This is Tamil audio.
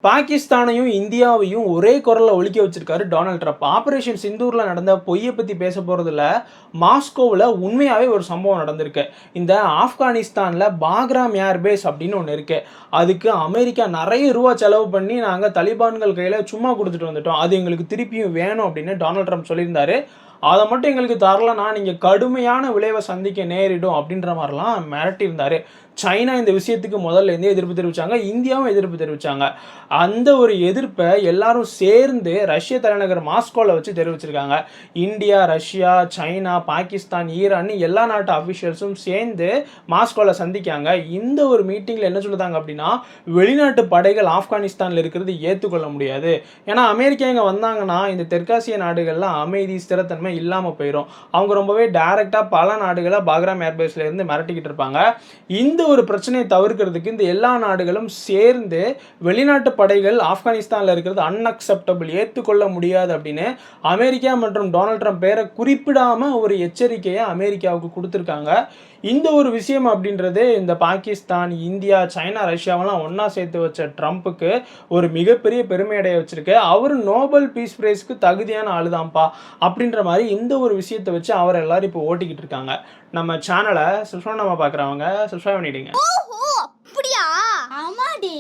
பாகிஸ்தானையும் இந்தியாவையும் ஒரே குரல்ல ஒலிக்க வச்சிருக்காரு டொனால்ட் ட்ரம்ப். ஆபரேஷன் சிந்தூர்ல நடந்த பொய்யை பத்தி பேச போறதுல மாஸ்கோவில் உண்மையாவே ஒரு சம்பவம் நடந்திருக்கு. இந்த ஆப்கானிஸ்தான்ல பாக்ராம் ஏர்பேஸ் அப்படின்னு ஒன்று இருக்கு. அதுக்கு அமெரிக்கா நிறைய ரூபா செலவு பண்ணி நாங்கள் தலிபான்கள் கையில சும்மா கொடுத்துட்டு வந்துட்டோம், அது எங்களுக்கு திருப்பியும் வேணும் அப்படின்னு டொனால்ட் ட்ரம்ப் சொல்லியிருந்தாரு. அதை மட்டும் எங்களுக்கு தரலனா நீங்க கடுமையான விளைவை சந்திக்க நேரிடும் அப்படின்ற மாதிரிலாம் மிரட்டியிருந்தாரு. சைனா இந்த விஷயத்துக்கு முதல்ல இருந்தே எதிர்ப்பு தெரிவிச்சாங்க, இந்தியாவும் எதிர்ப்பு தெரிவிச்சாங்க. அந்த ஒரு எதிர்ப்பை எல்லாரும் சேர்ந்து ரஷ்ய தலைநகர் மாஸ்கோவில் வச்சு தெரிவிச்சிருக்காங்க. India, Russia, China, Pakistan, Iran எல்லா நாட்டு அஃபிஷியல்ஸும் சேர்ந்து மாஸ்கோவில் சந்திக்காங்க. இந்த ஒரு மீட்டிங்கில் என்ன சொல்லுதாங்க அப்படின்னா, வெளிநாட்டு படைகள் ஆப்கானிஸ்தானில் இருக்கிறது ஏற்றுக்கொள்ள முடியாது. ஏன்னா அமெரிக்கா இங்கே வந்தாங்கன்னா இந்த தெற்காசிய நாடுகளில் அமைதி ஸ்திரத்தன்மை இல்லாமல் போயிடும். அவங்க ரொம்பவே டைரக்டாக பல நாடுகளை பாக்ராம் ஏர்பேஸில் இருந்து மிரட்டிக்கிட்டு இருப்பாங்க. இந்த ஒரு பிரச்சனையை தவிர்க்கிறதுக்கு இந்த எல்லா நாடுகளும் சேர்ந்து வெளிநாட்டு படைகள் ஆப்கானிஸ்தானில் இருக்கிறது அன்அக்செப்டபிள், ஏற்றுக்கொள்ள முடியாது அப்படின்னு அமெரிக்கா மற்றும் டொனால்ட் ட்ரம்ப் பேரை குறிப்பிடாமல் ஒரு எச்சரிக்கையை அமெரிக்காவுக்கு கொடுத்துருக்காங்க. இந்த ஒரு விஷயம் அப்படின்றது இந்த பாகிஸ்தான், இந்தியா, சைனா, ரஷ்யாவெல்லாம் ஒன்றா சேர்த்து வச்ச ட்ரம்ப்புக்கு ஒரு மிகப்பெரிய பெருமையடைய வச்சிருக்கு. அவர் நோபல் பீஸ் பிரைஸ்க்கு தகுதியான ஆளுதான்ப்பா அப்படின்ற மாதிரி இந்த ஒரு விஷயத்தை வச்சு அவர் எல்லாரும் இப்போ ஓட்டிக்கிட்டு இருக்காங்க. நம்ம சேனலை சப்ஸ்கிரைப் பண்ணாம பார்க்குறவங்க சப்ஸ்கிரைப் பண்ணிடுங்க. ஓஹோ, அப்படியா? ஆமாடி.